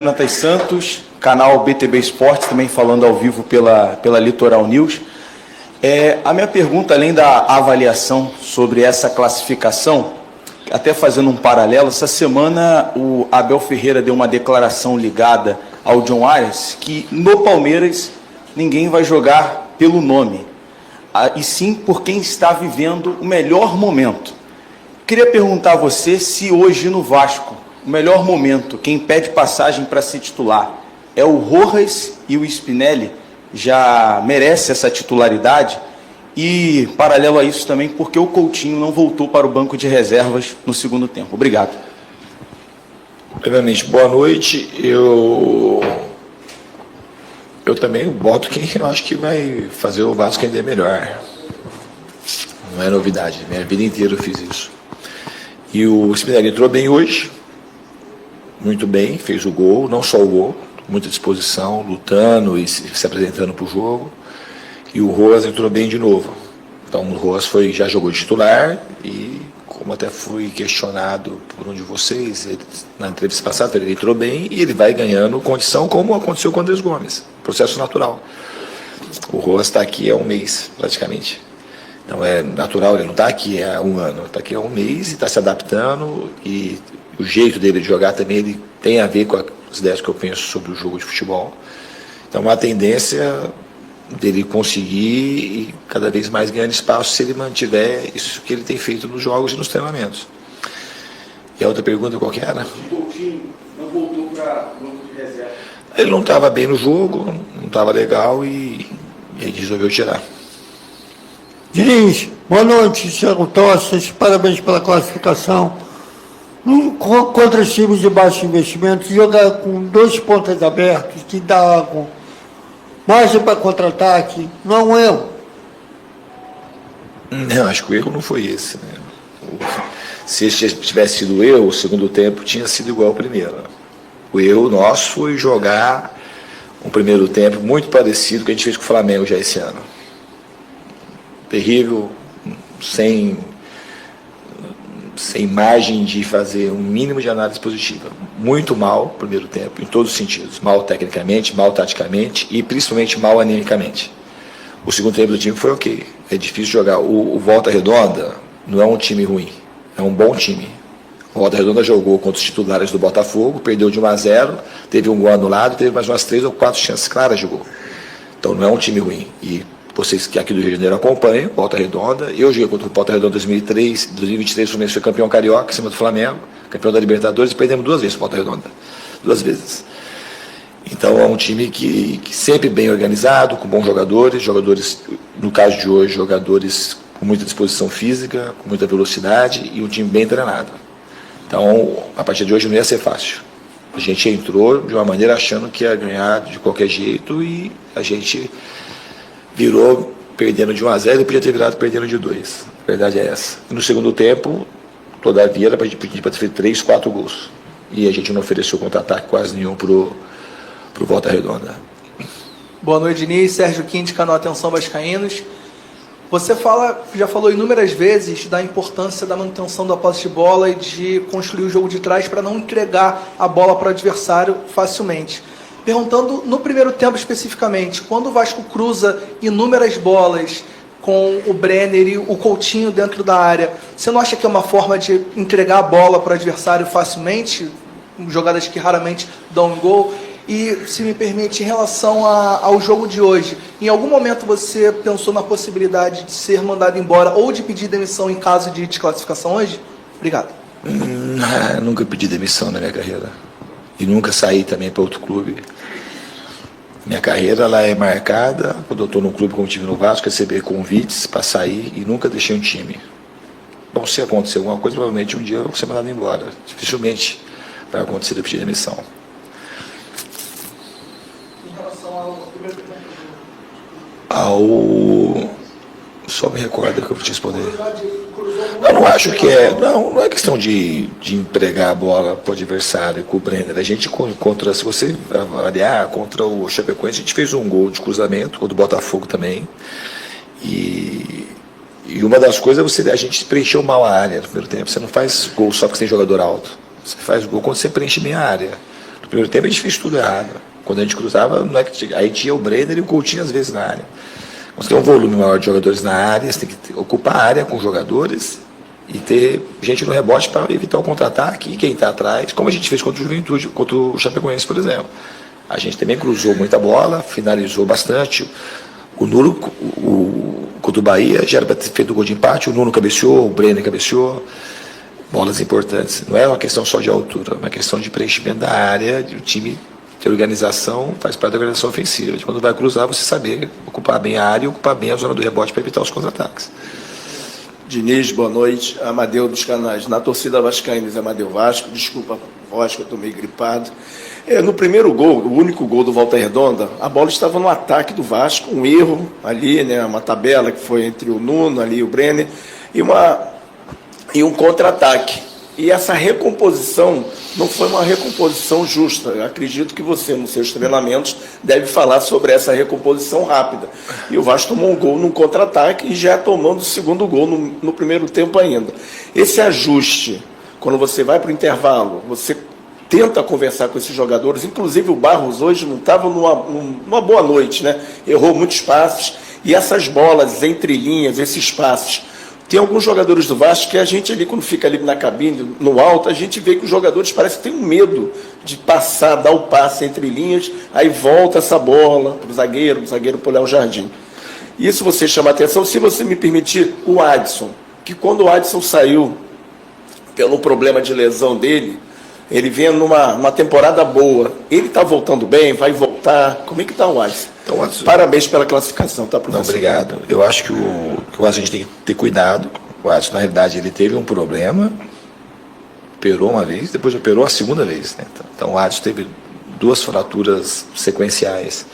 Natas Santos, canal BTB Esportes, também falando ao vivo pela Litoral News. A minha pergunta, além da avaliação sobre essa classificação, até fazendo um paralelo, essa semana o Abel Ferreira deu uma declaração ligada ao John Arias, que no Palmeiras ninguém vai jogar pelo nome, e sim por quem está vivendo o melhor momento. Queria perguntar a você se hoje no Vasco, o melhor momento, quem pede passagem para ser titular é o Rojas e o Spinelli, já merece essa titularidade? E, paralelo a isso também, porque o Coutinho não voltou para o banco de reservas no segundo tempo? Obrigado. Primeiramente, boa noite. Eu também boto quem eu acho que vai fazer o Vasco render melhor. Não é novidade, minha vida inteira eu fiz isso. E o Spinelli entrou bem hoje, muito bem, fez o gol, não só o gol, muita disposição, lutando e se apresentando para o jogo. E o Rojas entrou bem de novo. Então o Rojas já jogou de titular e, como até fui questionado por um de vocês, na entrevista passada, ele entrou bem e ele vai ganhando condição, como aconteceu com o Andrés Gomes, processo natural. O Rojas está aqui há um mês, praticamente. Então é natural, ele não está aqui há um ano, está aqui há um mês e está se adaptando, e o jeito dele de jogar também ele tem a ver com as ideias que eu penso sobre o jogo de futebol. Então uma tendência dele conseguir e cada vez mais ganhar espaço se ele mantiver isso que ele tem feito nos jogos e nos treinamentos. E a outra pergunta qual que era? O Coutinho não voltou para o banco de reserva. Ele não estava bem no jogo, não estava legal e ele resolveu tirar. Diniz, boa noite, Thiago Tossas, parabéns pela classificação. Contra os times de baixo investimento, jogar com 2 pontas abertas, que dá margem para contra-ataque, não é um erro. Não, acho que o erro não foi esse, né? Se tivesse sido erro, o segundo tempo tinha sido igual ao primeiro. O erro nosso foi jogar um primeiro tempo muito parecido com o que a gente fez com o Flamengo já esse ano. Terrível, sem margem de fazer um mínimo de análise positiva. Muito mal o primeiro tempo, em todos os sentidos. Mal tecnicamente, mal taticamente e principalmente mal animicamente. O segundo tempo do time foi ok. É difícil jogar. O Volta Redonda não é um time ruim, é um bom time. O Volta Redonda jogou contra os titulares do Botafogo, perdeu de 1-0, teve um gol anulado, teve mais umas 3 ou 4 chances claras de gol. Então não é um time ruim. E vocês que aqui do Rio de Janeiro acompanham, Volta Redonda. Eu joguei contra o Volta Redonda em 2023, o Fluminense foi campeão carioca, em cima do Flamengo, campeão da Libertadores, e perdemos 2 vezes o Volta Redonda. 2 vezes. Então é um time que sempre bem organizado, com bons jogadores, no caso de hoje, jogadores com muita disposição física, com muita velocidade e um time bem treinado. Então, a partir de hoje não ia ser fácil. A gente entrou de uma maneira achando que ia ganhar de qualquer jeito e a gente virou perdendo de 1-0 e podia ter virado perdendo de 2. A verdade é essa. E no segundo tempo, todavia, era para a gente pedir para ter feito 3, 4 gols. E a gente não ofereceu contra-ataque quase nenhum pro Volta Redonda. Boa noite, Diniz. Sérgio Quinte, canal Atenção Vascaínos. Você já falou inúmeras vezes da importância da manutenção da posse de bola e de construir o jogo de trás para não entregar a bola para o adversário facilmente. Perguntando no primeiro tempo especificamente, quando o Vasco cruza inúmeras bolas com o Brenner e o Coutinho dentro da área, você não acha que é uma forma de entregar a bola para o adversário facilmente? Jogadas que raramente dão um gol. E, se me permite, em relação ao jogo de hoje, em algum momento você pensou na possibilidade de ser mandado embora ou de pedir demissão em caso de desclassificação hoje? Obrigado. Nunca pedi demissão na minha carreira. E nunca saí também para outro clube. Minha carreira ela é marcada, quando eu estou num clube como tive no Vasco, receber convites para sair e nunca deixei um time. Bom, se acontecer alguma coisa, provavelmente um dia eu vou ser mandado embora. Dificilmente vai acontecer de pedir demissão. Em relação ao primeiro tempo? Só me recorda que eu vou te responder. Eu não acho que é. Não é questão de entregar a bola para o adversário com o Brenner. A gente se você avaliar contra o Chapecoense, a gente fez um gol de cruzamento, contra o Botafogo também. E uma das coisas é a gente preencheu mal a área no primeiro tempo. Você não faz gol só porque você tem jogador alto. Você faz gol quando você preenche bem a área. No primeiro tempo a gente fez tudo errado. Quando a gente cruzava, não é que aí tinha o Brenner e o Coutinho às vezes na área. Você tem um volume maior de jogadores na área, você tem que ocupar a área com jogadores e ter gente no rebote para evitar o contra-ataque e quem está atrás, como a gente fez contra o Juventude, contra o Chapecoense, por exemplo. A gente também cruzou muita bola, finalizou bastante. O Nuno, contra o Bahia, já era para ter feito o gol de empate, o Nuno cabeceou, o Brenner cabeceou. Bolas importantes. Não é uma questão só de altura, é uma questão de preenchimento da área, de o time ter organização, faz parte da organização ofensiva. De quando vai cruzar, você saber ocupar bem a área e ocupar bem a zona do rebote para evitar os contra-ataques. Diniz, boa noite. Amadeu dos canais. Na torcida vascaína, Amadeu Vasco. Desculpa, voz que eu estou meio gripado. No primeiro gol, o único gol do Volta Redonda, a bola estava no ataque do Vasco, um erro ali, né, uma tabela que foi entre o Nuno, ali o Brenner, e um contra-ataque. E essa recomposição não foi uma recomposição justa. Eu acredito que você, nos seus treinamentos, deve falar sobre essa recomposição rápida. E o Vasco tomou um gol num contra-ataque e já tomando o segundo gol no primeiro tempo ainda. Esse ajuste, quando você vai para o intervalo, você tenta conversar com esses jogadores, inclusive o Barros hoje não estava numa boa noite, né? Errou muitos passes, e essas bolas entre linhas, esses passes. Tem alguns jogadores do Vasco que a gente ali, quando fica ali na cabine, no alto, a gente vê que os jogadores parecem que têm um medo de passar, dar o passe entre linhas, aí volta essa bola para o zagueiro para o Léo Jardim. Isso você chama a atenção, se você me permitir, o Adson, que quando o Adson saiu pelo problema de lesão dele, ele vinha numa temporada boa, ele está voltando bem, vai voltar, como é que está o Adson? Então, parabéns pela classificação, tá, professor? Não, obrigado. Eu acho que o Adson a gente tem que ter cuidado. O Adson, na realidade, ele teve um problema, operou uma vez, depois operou a segunda vez. Né? Então o Adson teve 2 fraturas sequenciais.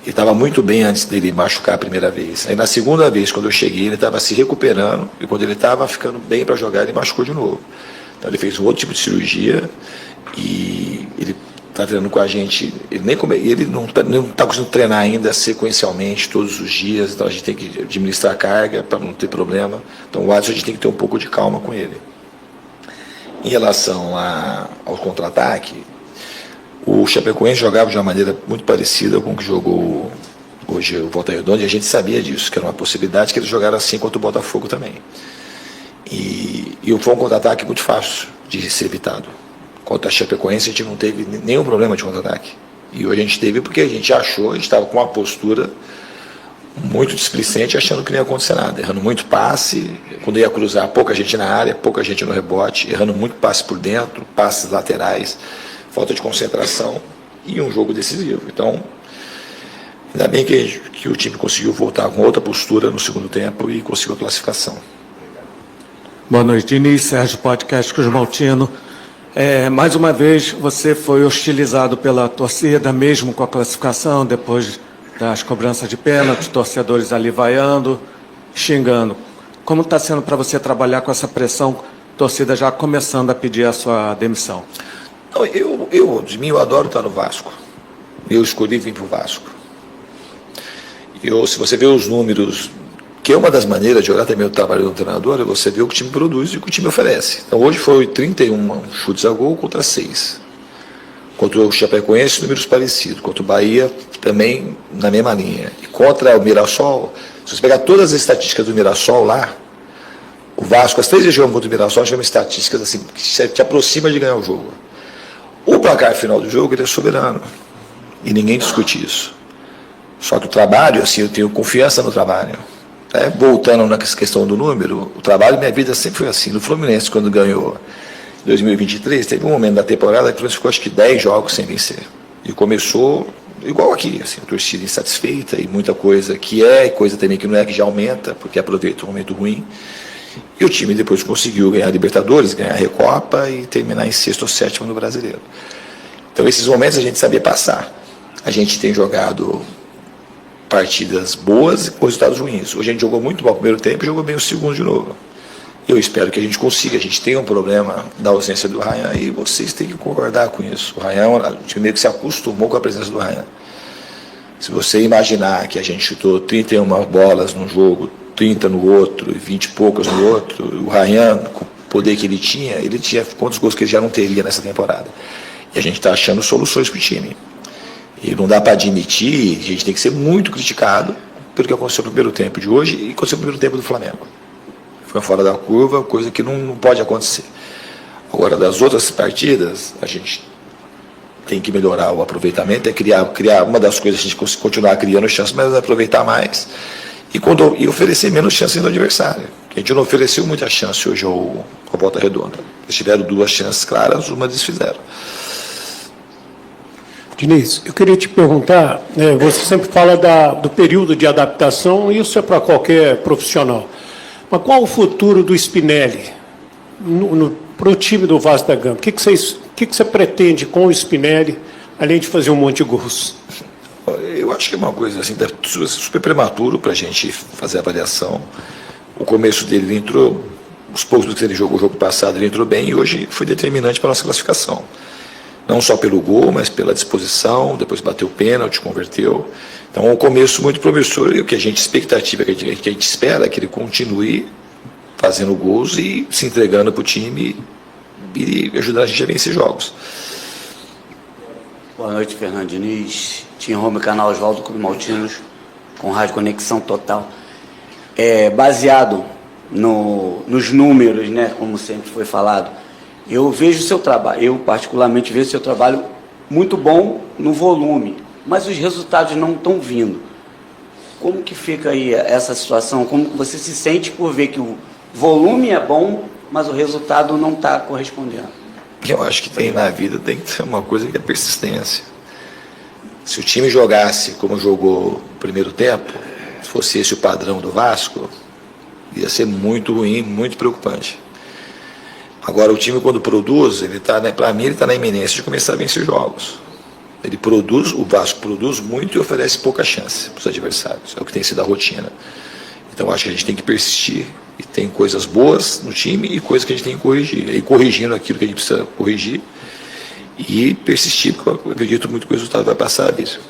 Ele estava muito bem antes dele machucar a primeira vez. Aí na segunda vez, quando eu cheguei, ele estava se recuperando, e quando ele estava ficando bem para jogar, ele machucou de novo. Então ele fez um outro tipo de cirurgia e ele está treinando com a gente. Ele não está conseguindo treinar ainda sequencialmente todos os dias, então a gente tem que administrar a carga para não ter problema. Então o Adson a gente tem que ter um pouco de calma com ele. Em relação ao contra-ataque, o Chapecoense jogava de uma maneira muito parecida com o que jogou hoje o Volta Redonda, e a gente sabia disso, que era uma possibilidade que eles jogaram assim contra o Botafogo também. E foi um contra-ataque muito fácil de ser evitado. Contra a Chapecoense a gente não teve nenhum problema de contra-ataque. E hoje a gente teve porque a gente estava com uma postura muito displicente, achando que não ia acontecer nada. Errando muito passe, quando ia cruzar, pouca gente na área, pouca gente no rebote, errando muito passe por dentro, passes laterais, falta de concentração e um jogo decisivo. Então, ainda bem que o time conseguiu voltar com outra postura no segundo tempo e conseguiu a classificação. Boa noite, Diniz, Sérgio Podcast Cruz Maltino. Mais uma vez, você foi hostilizado pela torcida, mesmo com a classificação, depois das cobranças de pênalti, torcedores ali vaiando, xingando. Como está sendo para você trabalhar com essa pressão, torcida já começando a pedir a sua demissão? Não, eu adoro estar no Vasco. Eu escolhi vir para o Vasco. Se você vê os números, que é uma das maneiras de olhar também o trabalho do treinador, é você ver o que o time produz e o que o time oferece. Então hoje foi 31 chutes a gol contra 6. Contra o Chapecoense, números parecidos. Contra o Bahia, também na mesma linha. E contra o Mirassol, se você pegar todas as estatísticas do Mirassol lá, o Vasco, as 3 vezes jogando contra o Mirassol, tivemos estatísticas assim, que te aproxima de ganhar o jogo. O placar final do jogo ele é soberano. E ninguém discute isso. Só que o trabalho, assim, eu tenho confiança no trabalho. Voltando na questão do número, o trabalho, minha vida sempre foi assim. No Fluminense, quando ganhou em 2023, teve um momento da temporada que o Fluminense ficou acho que 10 jogos sem vencer. E começou igual aqui, assim, a torcida insatisfeita e muita coisa que e coisa também que não é, que já aumenta, porque aproveita um momento ruim. E o time depois conseguiu ganhar a Libertadores, ganhar a Recopa e terminar em 6º ou 7º no Brasileiro. Então esses momentos a gente sabia passar. A gente tem jogado partidas boas com resultados ruins. Hoje a gente jogou muito mal o primeiro tempo e jogou bem o segundo de novo. Eu espero que a gente consiga. A gente tem um problema da ausência do Ryan e vocês têm que concordar com isso. O Ryan, o time meio que se acostumou com a presença do Ryan. Se você imaginar que a gente chutou 31 bolas num jogo, 30 no outro e 20 e poucas no outro, o Ryan, com o poder que ele tinha quantos gols que ele já não teria nessa temporada? E a gente está achando soluções para o time. E não dá para admitir, a gente tem que ser muito criticado pelo que aconteceu no primeiro tempo de hoje e aconteceu no primeiro tempo do Flamengo. Foi fora da curva, coisa que não pode acontecer. Agora, das outras partidas, a gente tem que melhorar o aproveitamento, é criar uma das coisas, a gente continuar criando chances, mas aproveitar mais e oferecer menos chances do adversário. A gente não ofereceu muita chance hoje ao Volta Redonda. Eles tiveram 2 chances claras, uma desfizeram. Diniz, eu queria te perguntar, você sempre fala do período de adaptação, e isso é para qualquer profissional. Mas qual o futuro do Spinelli para o time do Vasco da Gama? O que você pretende com o Spinelli, além de fazer um monte de gols? Eu acho que é uma coisa assim, super prematuro para a gente fazer a avaliação. O começo dele entrou, os poucos que ele jogou o jogo passado, ele entrou bem e hoje foi determinante para a nossa classificação. Não só pelo gol, mas pela disposição, depois bateu o pênalti, converteu. Então é um começo muito promissor e o que a gente expectativa, que a gente espera é que ele continue fazendo gols e se entregando para o time e ajudar a gente a vencer jogos. Boa noite, Fernando Diniz, Tim Home, canal Oswaldo Clube Maltinos, com Rádio Conexão Total. Baseado nos números, né, como sempre foi falado, eu vejo o seu trabalho, eu particularmente vejo o seu trabalho muito bom no volume, mas os resultados não estão vindo. Como que fica aí essa situação? Como você se sente por ver que o volume é bom, mas o resultado não está correspondendo? Eu acho que na vida tem que ter uma coisa que é persistência. Se o time jogasse como jogou no primeiro tempo, se fosse esse o padrão do Vasco, ia ser muito ruim, muito preocupante. Agora, o time, quando produz, para mim, ele está na iminência de começar a vencer jogos. O Vasco produz muito e oferece pouca chance para os adversários. É o que tem sido a rotina. Então, acho que a gente tem que persistir. E tem coisas boas no time e coisas que a gente tem que corrigir. E corrigindo aquilo que a gente precisa corrigir e persistir, porque eu acredito muito que o resultado vai passar disso.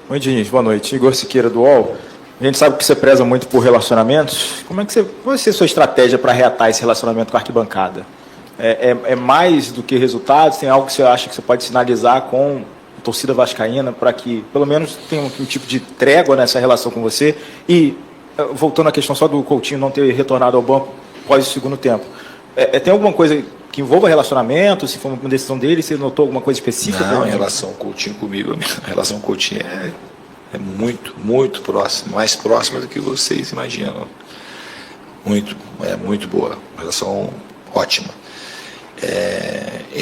Oi, Diniz, boa noite. Igor Siqueira, do UOL. A gente sabe que você preza muito por relacionamentos. Qual vai ser a sua estratégia para reatar esse relacionamento com a arquibancada? É mais do que resultados? Tem algo que você acha que você pode sinalizar com a torcida vascaína para que, pelo menos, tenha um tipo de trégua nessa relação com você? E, voltando à questão só do Coutinho não ter retornado ao banco após o segundo tempo, tem alguma coisa que envolva relacionamento? Se for uma decisão dele, você notou alguma coisa específica? Não, em relação ao Coutinho comigo, a relação com o Coutinho é muito, muito próxima, mais próxima do que vocês imaginam. Muito boa, uma relação ótima.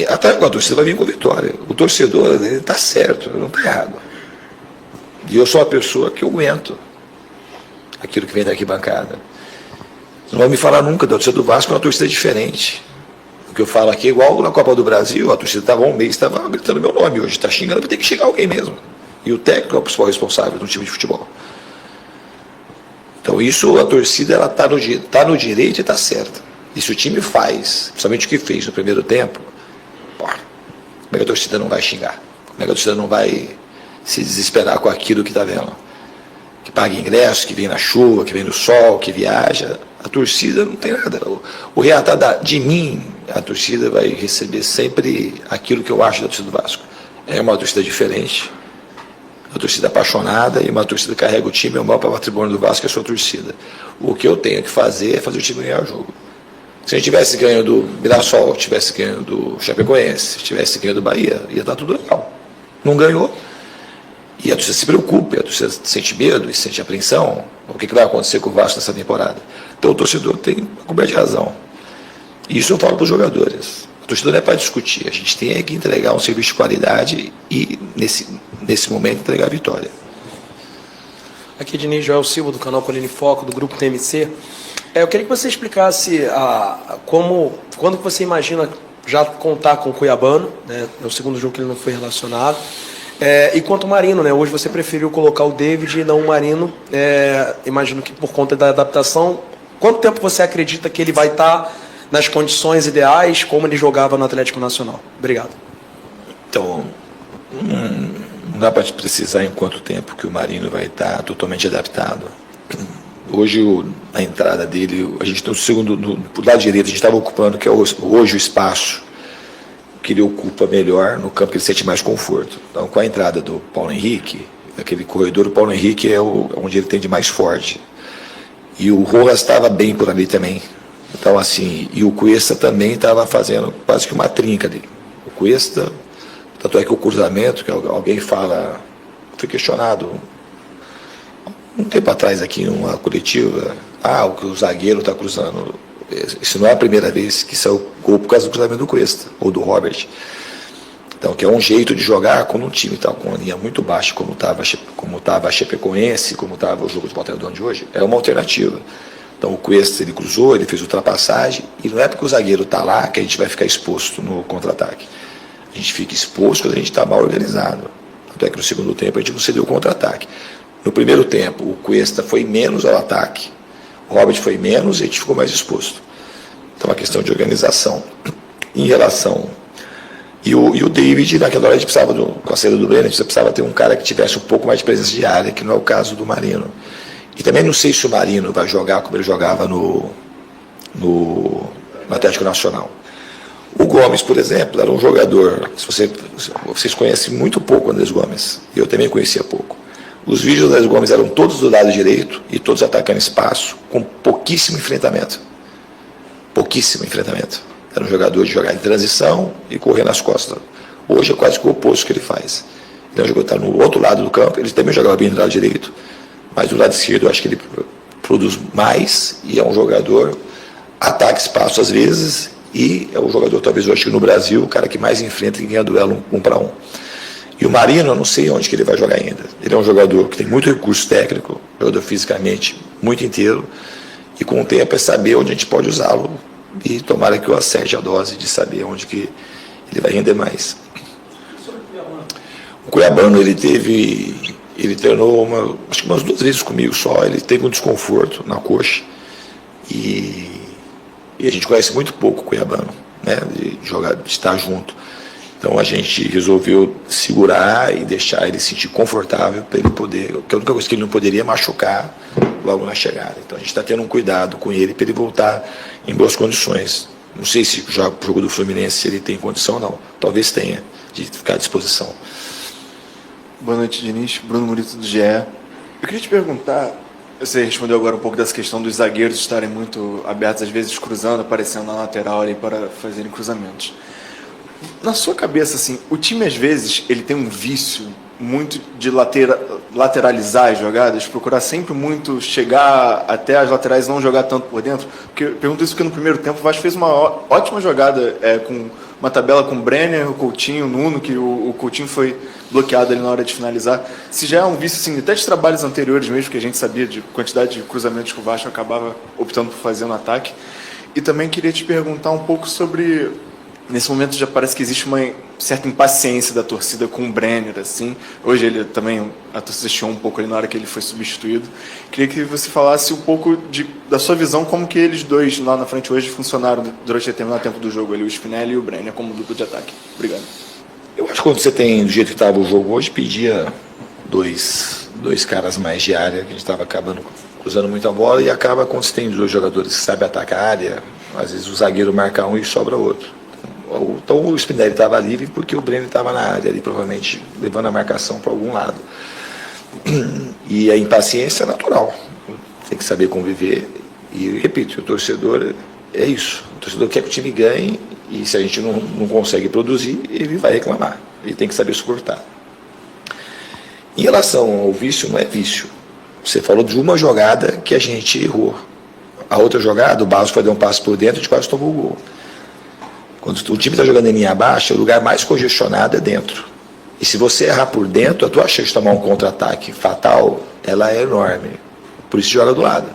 Até a torcida vai vir com vitória. O torcedor, ele está certo, ele não está errado. E eu sou a pessoa que eu aguento aquilo que vem da arquibancada. Você não vai me falar nunca da torcida do Vasco, é uma torcida diferente. O que eu falo aqui é igual na Copa do Brasil, a torcida estava um mês, estava gritando meu nome, hoje está xingando, vai ter que xingar alguém mesmo. E o técnico é o principal responsável do time de futebol. Então isso, a torcida ela está no direito e está certa. E se o time faz, principalmente o que fez no primeiro tempo, como é que a torcida não vai xingar? Como é que a torcida não vai se desesperar com aquilo que está vendo? Que paga ingresso, que vem na chuva, que vem no sol, que viaja. A torcida não tem nada. O reatar de mim, a torcida vai receber sempre aquilo que eu acho da torcida do Vasco. É uma torcida diferente, uma torcida apaixonada e uma torcida que carrega o time, é o maior patrimônio do Vasco, é a sua torcida. O que eu tenho que fazer é fazer o time ganhar o jogo. Se a gente tivesse ganho do Mirassol, tivesse ganho do Chapecoense, tivesse ganho do Bahia, ia estar tudo legal. Não ganhou. E a torcida se preocupa, a torcida sente medo e sente apreensão. O que vai acontecer com o Vasco nessa temporada? Então o torcedor tem uma coberta de razão. E isso eu falo para os jogadores. A torcida não é para discutir, a gente tem que entregar um serviço de qualidade e, nesse momento, entregar a vitória. Aqui é Diniz Joel Silva, do canal Colina em Foco, do Grupo TMC. Eu queria que você explicasse quando você imagina já contar com o Cuiabano, né, no segundo jogo que ele não foi relacionado, e quanto ao Marino, né, hoje você preferiu colocar o David e não o Marino, imagino que por conta da adaptação. Quanto tempo você acredita que ele vai estar nas condições ideais, como ele jogava no Atlético Nacional? Obrigado. Então, não dá para precisar em quanto tempo que o Marino vai estar totalmente adaptado. Hoje, a entrada dele, a gente tem o segundo, do lado direito, a gente estava ocupando, que é hoje o espaço que ele ocupa melhor no campo, que ele sente mais conforto. Então, com a entrada do Paulo Henrique, aquele corredor, o Paulo Henrique é onde ele tem de mais forte. E o Rojas estava bem por ali também. Então, assim, e o Cuesta também estava fazendo quase que uma trinca ali. O Cuesta, tanto é que o cruzamento, que alguém fala, foi questionado um tempo atrás aqui numa coletiva, o zagueiro está cruzando. Isso não é a primeira vez que saiu gol por causa do cruzamento do Cuesta, ou do Robert. Então, que é um jeito de jogar quando um time está com uma linha muito baixa, como estava a Chapecoense, como estava o jogo de Volta Redonda de hoje, é uma alternativa. Então, o Cuesta, ele cruzou, ele fez ultrapassagem, e não é porque o zagueiro está lá que a gente vai ficar exposto no contra-ataque. A gente fica exposto quando a gente está mal organizado. Até que no segundo tempo a gente não cedeu o contra-ataque. No primeiro tempo, o Cuesta foi menos ao ataque, o Robert foi menos e a gente ficou mais exposto. Então, é uma questão de organização. Em relação... E o David, naquela hora, a gente precisava, com a saída do Breno, a gente precisava ter um cara que tivesse um pouco mais de presença de área, que não é o caso do Marino. E também não sei se o Marino vai jogar como ele jogava no Atlético Nacional. O Gomes, por exemplo, era um jogador, vocês conhecem muito pouco o Andrés Gomes, eu também conhecia pouco. Os vídeos do Andrés Gomes eram todos do lado direito e todos atacando espaço, com pouquíssimo enfrentamento. Pouquíssimo enfrentamento. Era um jogador de jogar em transição e correr nas costas. Hoje é quase que o oposto que ele faz. Ele é um jogador que está no outro lado do campo, ele também jogava bem do lado direito, mas do lado esquerdo eu acho que ele produz mais e é um jogador, ataca espaço às vezes, e é um jogador, talvez eu acho que no Brasil, o cara que mais enfrenta e ganha duelo 1 para 1. E o Marino, eu não sei onde que ele vai jogar ainda. Ele é um jogador que tem muito recurso técnico, jogador fisicamente muito inteiro, e com o tempo é saber onde a gente pode usá-lo, e tomara que eu acerte a dose de saber onde que ele vai render mais. O Cuiabano, ele treinou acho que umas 2 vezes comigo só, ele teve um desconforto na coxa, e a gente conhece muito pouco o Cuiabano, né, de estar junto. Então a gente resolveu segurar e deixar ele se sentir confortável para ele poder, porque a única coisa que ele não poderia é machucar logo na chegada. Então a gente está tendo um cuidado com ele para ele voltar em boas condições. Não sei se já o jogo do Fluminense se ele tem condição ou não, talvez tenha, de ficar à disposição. Boa noite, Diniz. Bruno Murito, do GE. Eu queria te perguntar, você respondeu agora um pouco dessa questão dos zagueiros estarem muito abertos, às vezes cruzando, aparecendo na lateral ali para fazerem cruzamentos. Na sua cabeça, assim, o time às vezes ele tem um vício muito de lateralizar as jogadas, procurar sempre muito chegar até as laterais e não jogar tanto por dentro? Porque eu pergunto isso porque no primeiro tempo o Vasco fez uma ótima jogada com uma tabela com o Brenner, o Coutinho, o Nuno, que o Coutinho foi bloqueado ali na hora de finalizar. Se já é um vício, assim, até de trabalhos anteriores mesmo, que a gente sabia de quantidade de cruzamentos que o Vasco acabava optando por fazer no ataque. E também queria te perguntar um pouco sobre... Nesse momento já parece que existe uma certa impaciência da torcida com o Brenner, assim. Hoje ele também, a torcida chiou um pouco ali na hora que ele foi substituído. Queria que você falasse um pouco da sua visão, como que eles dois lá na frente hoje funcionaram durante determinado tempo do jogo, ali, o Spinelli e o Brenner, como dupla de ataque. Obrigado. Eu acho que quando você tem, do jeito que estava o jogo hoje, pedia dois caras mais de área, que a gente estava acabando cruzando muito a bola, e acaba quando você tem 2 jogadores que sabem atacar a área, às vezes o zagueiro marca um e sobra outro. Então o Spinelli estava livre porque o Brenner estava na área ali, provavelmente levando a marcação para algum lado. E a impaciência é natural, tem que saber conviver. E repito, o torcedor é isso, o torcedor quer que o time ganhe, e se a gente não consegue produzir, ele vai reclamar, ele tem que saber suportar. Em relação ao vício, não é vício. Você falou de uma jogada que a gente errou. A outra jogada, o Barros foi dar um passo por dentro, a gente quase tomou o gol. Quando o time está jogando em linha baixa, o lugar mais congestionado é dentro. E se você errar por dentro, a tua chance de tomar um contra-ataque fatal, ela é enorme. Por isso joga do lado.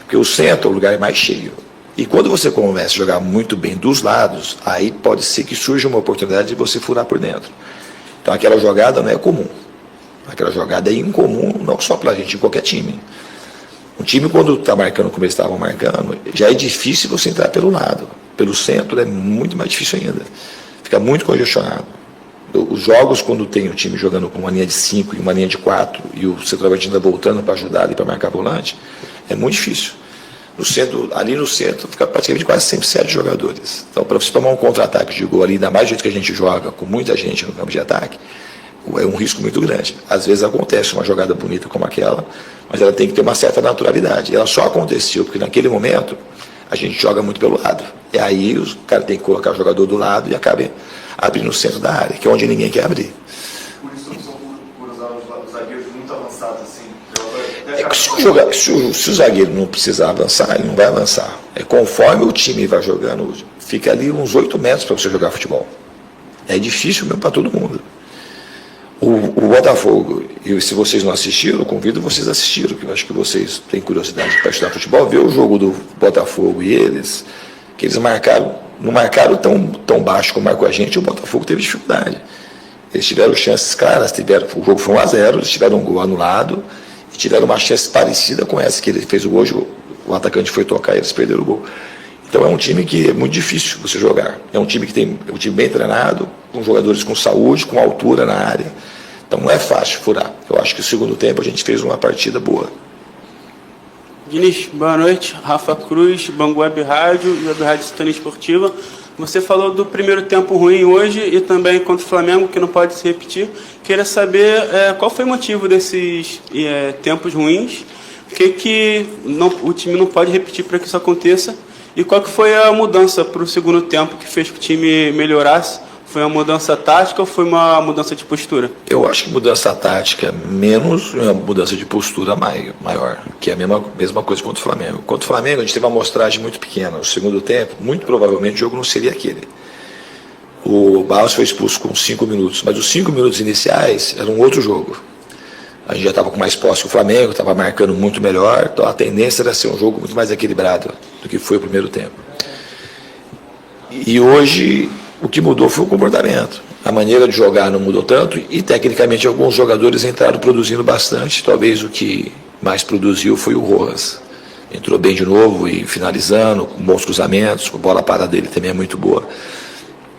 Porque o centro é o lugar mais cheio. E quando você começa a jogar muito bem dos lados, aí pode ser que surja uma oportunidade de você furar por dentro. Então aquela jogada não é comum. Aquela jogada é incomum, não só para a gente, em qualquer time. Um time, quando está marcando como eles estavam marcando, já é difícil você entrar pelo lado. Pelo centro é muito mais difícil ainda. Fica muito congestionado. Os jogos, quando tem o time jogando com uma linha de 5 e uma linha de 4, e o centroavante ainda voltando para ajudar ali para marcar volante, é muito difícil. No centro, ali no centro, fica praticamente quase 107 jogadores. Então, para você tomar um contra-ataque de gol ali, ainda mais do jeito que a gente joga, com muita gente no campo de ataque, é um risco muito grande. Às vezes acontece uma jogada bonita como aquela, mas ela tem que ter uma certa naturalidade. Ela só aconteceu porque naquele momento a gente joga muito pelo lado. E aí o cara tem que colocar o jogador do lado e acaba abrindo o centro da área, que é onde ninguém quer abrir. Por isso opção por usar os zagueiros muito avançados assim. É que se o zagueiro não precisar avançar, ele não vai avançar. É conforme o time vai jogando, fica ali uns 8 metros para você jogar futebol. É difícil mesmo para todo mundo. O Botafogo, e se vocês não assistiram, eu convido vocês a assistirem, porque eu acho que vocês têm curiosidade para estudar futebol, ver o jogo do Botafogo e eles, que eles não marcaram tão baixo como marcou a gente, o Botafogo teve dificuldade. Eles tiveram chances claras, o jogo foi 1-0, eles tiveram um gol anulado, e tiveram uma chance parecida com essa, que ele fez o gol, o atacante foi tocar e eles perderam o gol. Então é um time que é muito difícil você jogar. É um time que é um time bem treinado, com jogadores com saúde, com altura na área. Então não é fácil furar. Eu acho que no segundo tempo a gente fez uma partida boa. Diniz, boa noite. Rafa Cruz, Bangu Web Rádio e Web Rádio Sintonia Esportiva. Você falou do primeiro tempo ruim hoje e também contra o Flamengo, que não pode se repetir. Queria saber qual foi o motivo desses tempos ruins, o que o time não pode repetir para que isso aconteça. E qual que foi a mudança para o segundo tempo que fez que o time melhorasse? Foi uma mudança tática ou foi uma mudança de postura? Eu acho que mudança tática menos uma mudança de postura maior, que é a mesma coisa contra o Flamengo. Contra o Flamengo a gente teve uma amostragem muito pequena. No segundo tempo, muito provavelmente o jogo não seria aquele. O Barros foi expulso com 5 minutos, mas os 5 minutos iniciais eram um outro jogo. A gente já estava com mais posse que o Flamengo, estava marcando muito melhor, então a tendência era ser um jogo muito mais equilibrado do que foi o primeiro tempo. E hoje o que mudou foi o comportamento. A maneira de jogar não mudou tanto e tecnicamente alguns jogadores entraram produzindo bastante. Talvez o que mais produziu foi o Rojas. Entrou bem de novo e finalizando, com bons cruzamentos, a bola parada dele também é muito boa.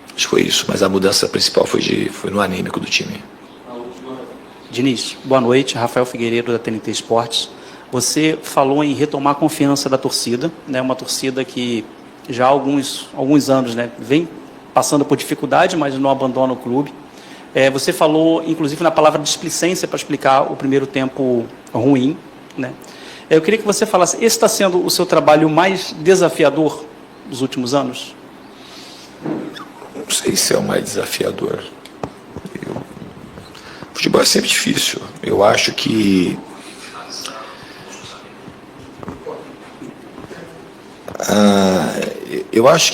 Acho que foi isso, mas a mudança principal foi no anímico do time. Diniz, boa noite. Rafael Figueiredo, da TNT Esportes. Você falou em retomar a confiança da torcida, né? Uma torcida que já há alguns anos, né, vem passando por dificuldade, mas não abandona o clube. Você falou, inclusive, na palavra displicência para explicar o primeiro tempo ruim, né? Eu queria que você falasse, esse está sendo o seu trabalho mais desafiador dos últimos anos? Não sei se é o mais desafiador. Futebol é sempre difícil. Eu acho que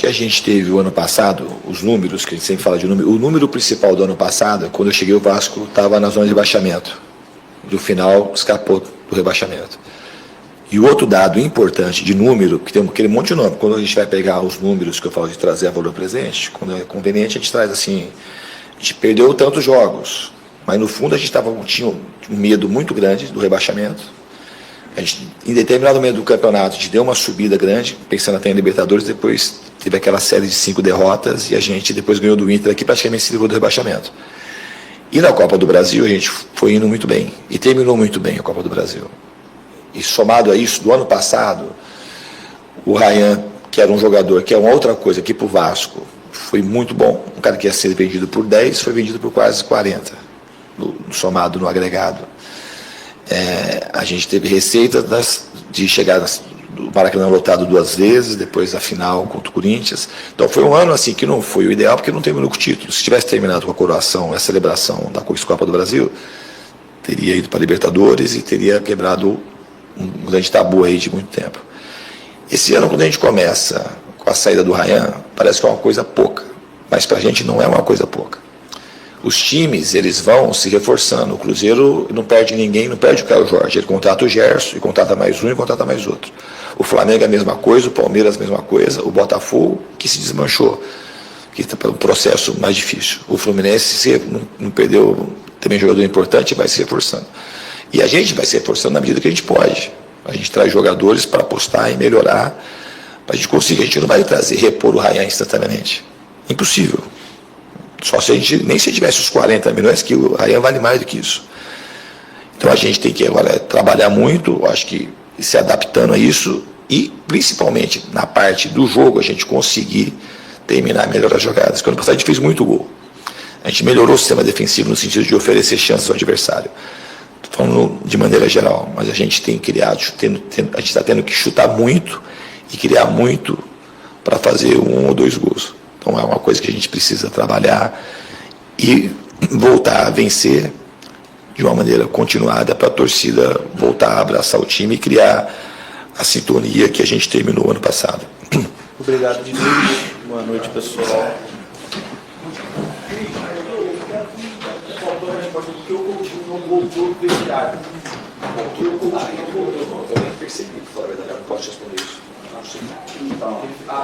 a gente teve o ano passado, os números, que a gente sempre fala de número, o número principal do ano passado, quando eu cheguei o Vasco estava na zona de rebaixamento. No final escapou do rebaixamento. E o outro dado importante de número, que tem aquele monte de número, quando a gente vai pegar os números que eu falo de trazer a valor presente, quando é conveniente a gente traz assim, a gente perdeu tantos jogos, mas no fundo a gente tinha um medo muito grande do rebaixamento. A gente, em determinado momento do campeonato, a gente deu uma subida grande, pensando até em Libertadores, depois teve aquela série de 5 derrotas e a gente depois ganhou do Inter aqui, praticamente se livrou do rebaixamento. E na Copa do Brasil a gente foi indo muito bem, e terminou muito bem a Copa do Brasil. E somado a isso, do ano passado, o Ryan, que era um jogador, que é uma outra coisa aqui para o Vasco, foi muito bom. Um cara que ia ser vendido por 10, foi vendido por quase 40, somado no agregado. A gente teve receita de chegar do Maracanã lotado 2 vezes, depois a final contra o Corinthians. Então foi um ano assim que não foi o ideal, porque não terminou com o título. Se tivesse terminado com a coroação, a celebração da Copa do Brasil, teria ido para a Libertadores e teria quebrado um grande tabu aí de muito tempo. Esse ano, quando a gente começa com a saída do Ryan, parece que é uma coisa pouca, mas para a gente não é uma coisa pouca. Os times, eles vão se reforçando. O Cruzeiro não perde ninguém, não perde o Carlos Jorge. Ele contrata o Gerson, e contrata mais um, e contrata mais outro. O Flamengo é a mesma coisa, o Palmeiras é a mesma coisa, o Botafogo, que se desmanchou, que está para um processo mais difícil. O Fluminense não perdeu também jogador importante, vai se reforçando. E a gente vai se reforçando na medida que a gente pode. A gente traz jogadores para apostar e melhorar, para a gente conseguir. A gente não vai repor o Ryan instantaneamente. Impossível. Só se a gente, nem se tivesse os 40 milhões, que o Ryan vale mais do que isso. Então a gente tem que agora trabalhar muito, acho que se adaptando a isso, e, principalmente, na parte do jogo, a gente conseguir terminar melhor as jogadas. Quando passado a gente fez muito gol. A gente melhorou o sistema defensivo no sentido de oferecer chances ao adversário. Estou falando de maneira geral, mas a gente tem criado, a gente está tendo que chutar muito e criar muito para fazer 1 ou 2 gols. Então é uma coisa que a gente precisa trabalhar e voltar a vencer de uma maneira continuada para a torcida voltar a abraçar o time e criar a sintonia que a gente terminou ano passado. Obrigado, Diniz. Boa noite, pessoal. Porque o Coutinho não voltou do vestiário. Porque o Coutinho não voltou. Eu nem percebi, que, na verdade, eu não posso responder isso.